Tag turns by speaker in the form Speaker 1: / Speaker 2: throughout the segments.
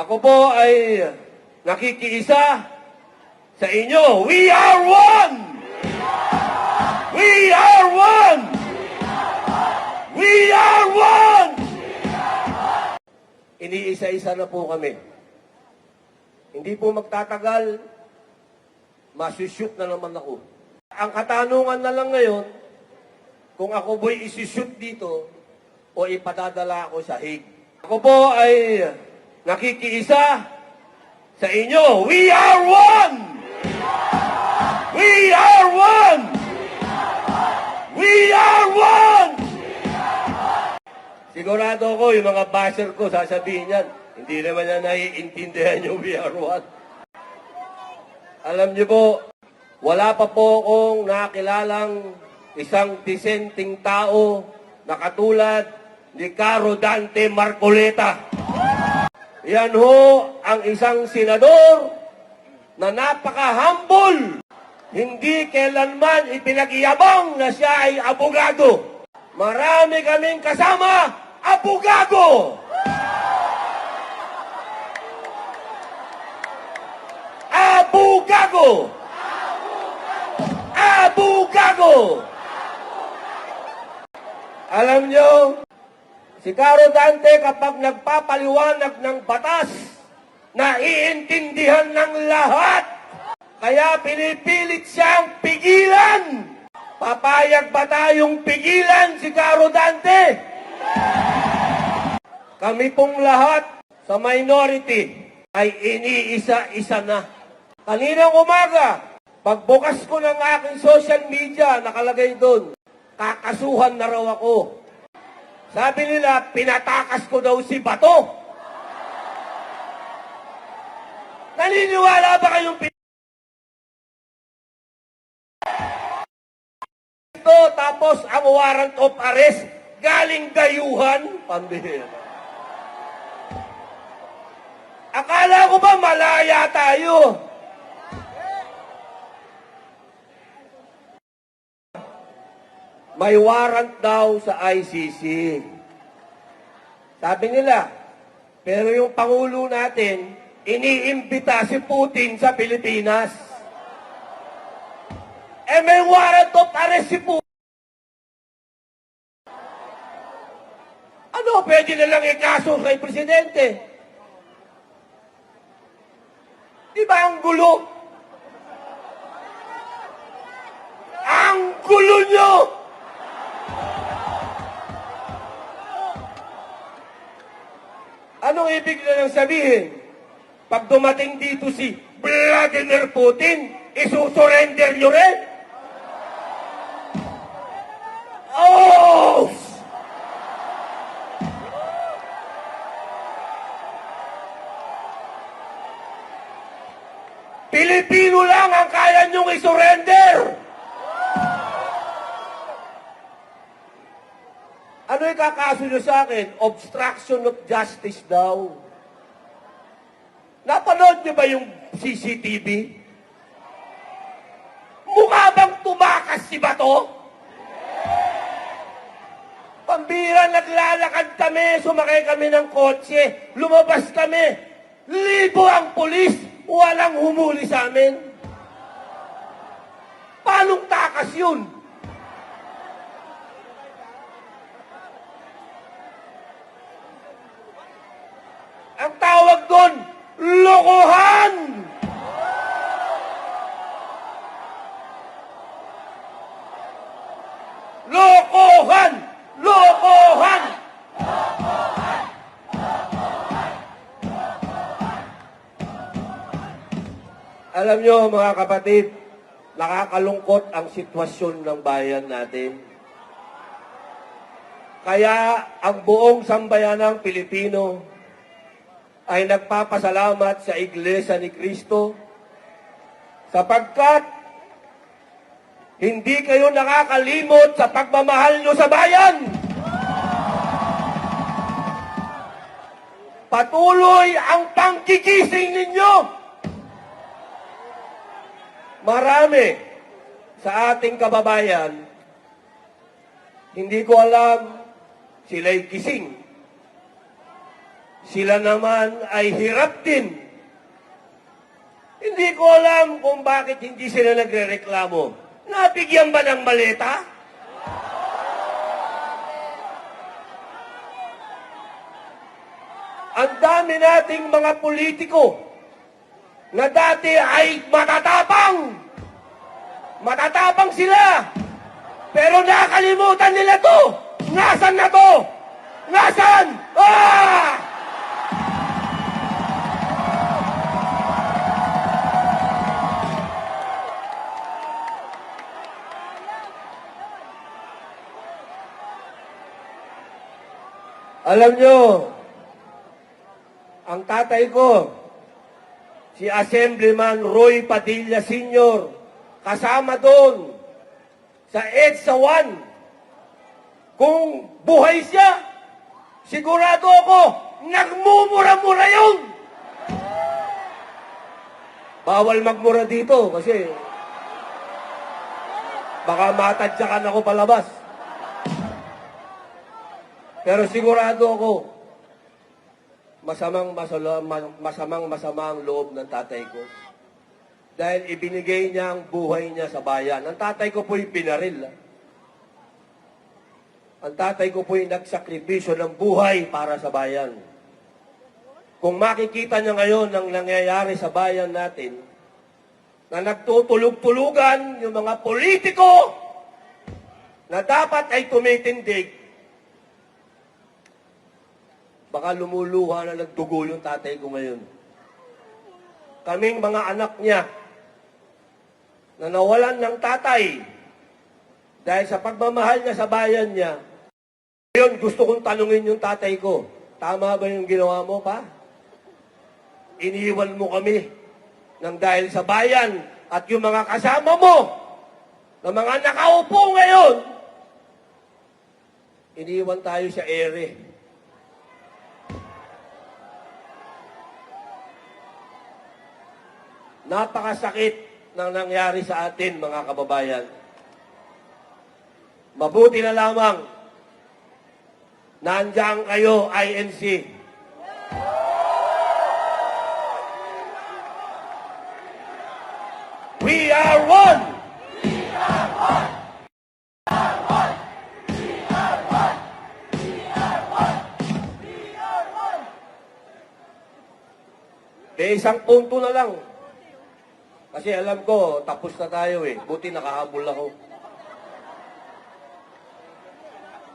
Speaker 1: Ako po ay nakikiisa sa inyo. We are one! We are one! We are one! Iniisa-isa na po kami. Hindi po magtatagal, masushoot na naman ako. Ang katanungan na lang ngayon, kung ako po'y isushoot dito o ipadadala ako sa Hague. Ako po ay nakikiisa sa inyo. We are one! We are one! We are one! Sigurado ko, yung mga basher ko, sasabihin yan, hindi naman yan naiintindihan yung we are one. Alam niyo po, wala pa po akong nakilalang isang disenteng tao na katulad ni Caro Dante Marcoleta. Yan ho ang isang senador na napaka-humble. Hindi kailanman ipinagyabang na siya ay abogado. Marami kaming kasama, abogado! Abogado! Abogado! Alam nyo, si Caro Dante kapag nagpapaliwanag ng batas, naiintindihan ng lahat. Kaya pinipilit siyang pigilan. Papayag ba tayong pigilan si Caro Dante? Kami pong lahat sa minority ay iniisa-isa na. Kaninang umaga, pagbukas ko ng aking social media, nakalagay doon, kakasuhan na raw ako. Sabi nila, pinatakas ko daw si Bato. Naniniwala ba kayong ito, tapos ang warrant of arrest galing dayuhan? Pambihira. Akala ko ba malaya tayo? May warrant daw sa ICC. Sabi nila, pero yung Pangulo natin, iniimbita si Putin sa Pilipinas. Eh may warrant of arrest si Putin. Ano, pwede na lang ikaso kay Presidente? Di ba ang gulo? Ang gulo nyo! Anong ibig na lang sabihin? Pag dumating dito si Vladimir Putin, isusurrender nyo rin? Oh! Pilipino lang ang kaya nyong isurrender! Ano yung kakaso nyo sa akin? Obstruction of justice daw. Napanood nyo ba yung CCTV? Mukha bang tumakas si Bato? Pambira, naglalakad kami, sumakay kami ng kotse, lumabas kami. Libo ang pulis, walang humuli sa amin. Paanong takas yun? Ang tawag doon, lokohan! Lokohan! Lokohan! Alam nyo mga kapatid, nakakalungkot ang sitwasyon ng bayan natin. Kaya ang buong sambayanang Pilipino ay nagpapasalamat sa Iglesia ni Cristo sapagkat hindi kayo nakakalimot sa pagmamahal nyo sa bayan. Patuloy ang pangkikising ninyo. Marami sa ating kababayan, hindi ko alam sila'y gising. sila naman ay hirap din. Hindi ko alam kung bakit hindi sila nagrereklamo. Nabigyan ba ng maleta? Ang dami nating mga politiko na dati ay matatapang. Matatapang sila. Pero nakalimutan nila to. Nasaan na to? Nasaan? Ah! Alam nyo, ang tatay ko, si Assemblyman Roy Padilla Sr., kasama doon sa EDSA 1. Kung buhay siya, sigurado ako, nagmumura-mura yun. Bawal magmura dito kasi baka matadyakan ako palabas. Pero sigurado ako, masama ang loob ng tatay ko. Dahil ibinigay niya ang buhay niya sa bayan. Ang tatay ko po'y binaril. Ang tatay ko po'y nagsakripisyo ng buhay para sa bayan. Kung makikita niya ngayon ang nangyayari sa bayan natin, na nagtutulog-tulugan yung mga politiko na dapat ay tumitindig, baka lumuluha na nagdugo yung tatay ko ngayon. Kaming mga anak niya na nawalan ng tatay dahil sa pagmamahal niya sa bayan niya. Ngayon, gusto kong tanungin yung tatay ko, tama ba yung ginawa mo, pa? Iniwan mo kami ng dahil sa bayan at yung mga kasama mo na mga nakaupo ngayon, iniwan tayo sa ere. Napakasakit ng nangyari sa atin, mga kababayan. Mabuti na lamang, nandiyan kayo, INC. We are one! We are one! We are one! We are one! We are one! We are one! Isang punto na lang. Kasi alam ko, tapos na tayo eh. Buti nakahabol ako.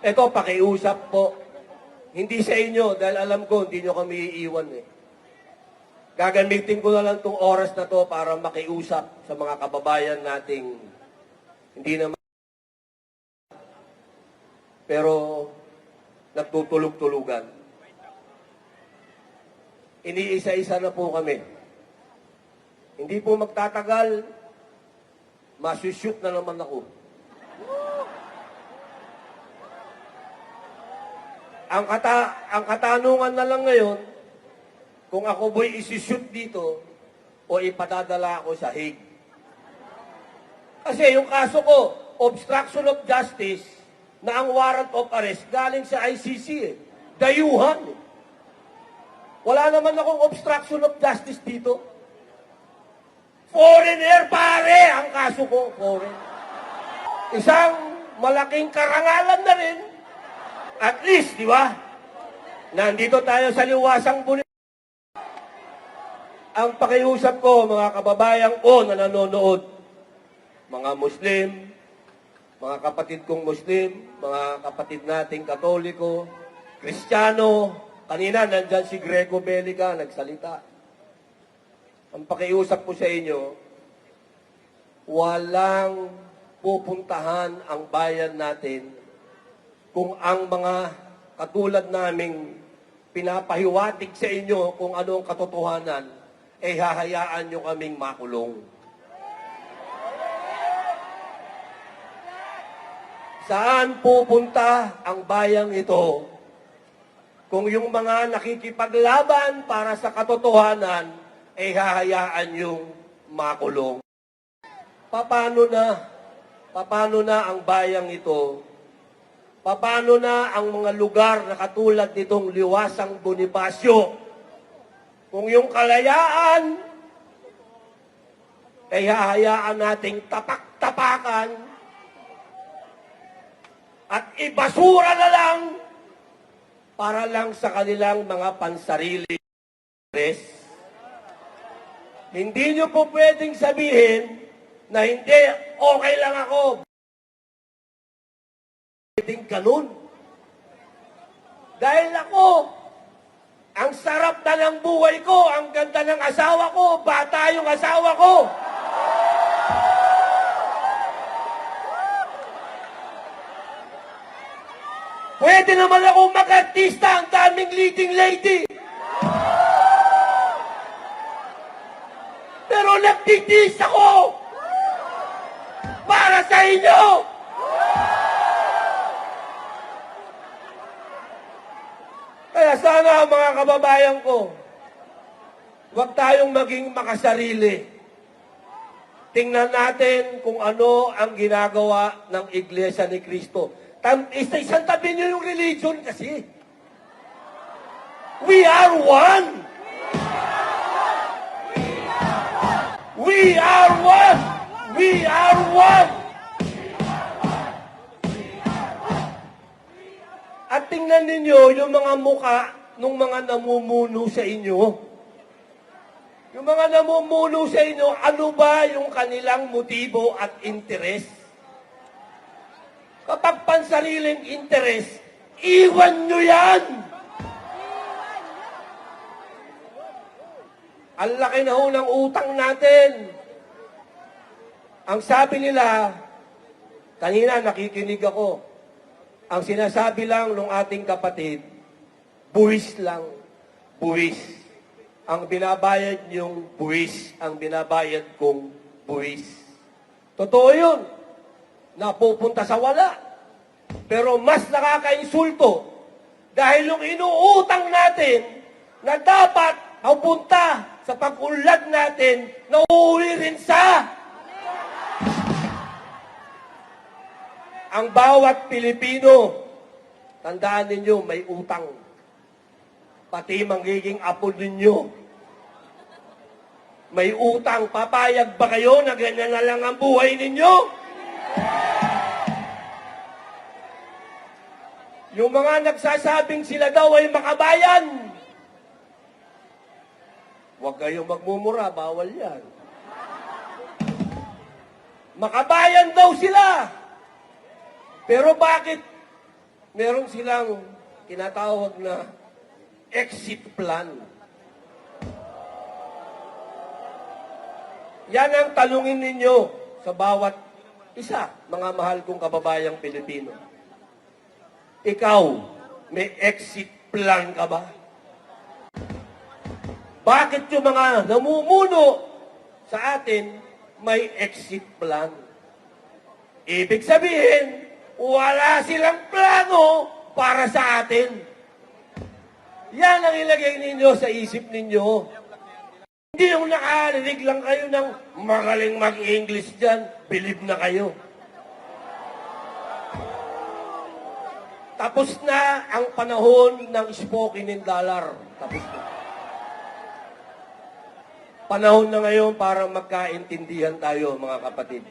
Speaker 1: Ito, pakiusap po. Hindi sa inyo, dahil alam ko, hindi nyo kami iiwan eh. Gagamitin ko na lang itong oras na to para makiusap sa mga kababayan nating hindi naman. Pero, nagtutulog-tulugan. Iniisa-isa na po kami. Hindi po magtatagal, masushoot na naman ako. Ang katanungan na lang ngayon, kung ako boy isushoot dito o ipadadala ako sa Hague. Kasi yung kaso ko, obstruction of justice, na ang warrant of arrest galing sa ICC eh. Dayuhan eh. Wala naman akong obstruction of justice dito. Foreigner, pare! Ang kaso ko, foreign. Isang malaking karangalan na rin. At least, di ba? Nandito tayo sa liwasang bulit. Ang pakiusap ko, mga kababayan ko na nanonood, mga Muslim, mga kapatid kong Muslim, mga kapatid nating Katoliko, Kristiyano, kanina nandyan si Greco Belica, nagsalita. Ang pakiusap ko sa inyo, walang pupuntahan ang bayan natin kung ang mga katulad naming pinapahiwatig sa inyo kung ano ang katotohanan, eh hahayaan nyo kaming makulong. Saan pupunta ang bayang ito kung yung mga nakikipaglaban para sa katotohanan eh hahayaan yung makulong? Paano na ang bayang ito? paano na ang mga lugar na katulad nitong Liwasang Bonifacio? Kung yung kalayaan ay hahayaan nating tapak-tapakan at ibasura na lang para lang sa kanilang mga pansarili. Hindi nyo po pwedeng sabihin na hindi, okay lang ako. Pwedeng ganun. Dahil ako, ang sarap na ng buhay ko, ang ganda ng asawa ko, bata yung asawa ko. Pwede naman ako mag-artista, ang daming leading lady. Pero nagtitis ako para sa inyo. Kaya sana mga kababayan ko, huwag tayong maging makasarili. Tingnan natin kung ano ang ginagawa ng Iglesia ni Cristo. Isang tabi niyo yung religion kasi. We are one. We are one. We are one. At tingnan ninyo yung mga muka ng mga namumuno sa inyo. Yung mga namumuno sa inyo, ano ba yung kanilang motibo at interes? Kapag pansariling interes, iwan nyo yan! Ang laki na ho ng utang natin. Ang sabi nila, kanina nakikinig ako, ang sinasabi lang ng ating kapatid, buwis lang, buwis. Ang binabayad niyong buwis, ang binabayad kong buwis. Totoo yun. Napupunta sa wala. Pero mas nakakainsulto dahil yung inuutang natin na dapat mapunta sa pag-unlad natin, nauuwi rin sa ang bawat Pilipino. Tandaan ninyo, may utang. Pati magiging apo ninyo. May utang. Papayag ba kayo na ganyan na lang ang buhay ninyo? Yung mga nagsasabing sila daw ay makabayan. Huwag kayong magmumura, bawal yan. Makabayan daw sila. Pero bakit meron silang tinatawag na exit plan? Yan ang tanungin ninyo sa bawat isa, mga mahal kong kababayang Pilipino. Ikaw, may exit plan ka ba? Bakit yung mga namumuno sa atin may exit plan? Ibig sabihin, wala silang plano para sa atin. Yan ang ilagay ninyo sa isip ninyo. Hindi yung nakarinig lang kayo ng magaling mag-English dyan, believe na kayo. Tapos na ang panahon ng spoken in dollar. Tapos na. Panahon na ngayon para magkaintindihan tayo, mga kapatid.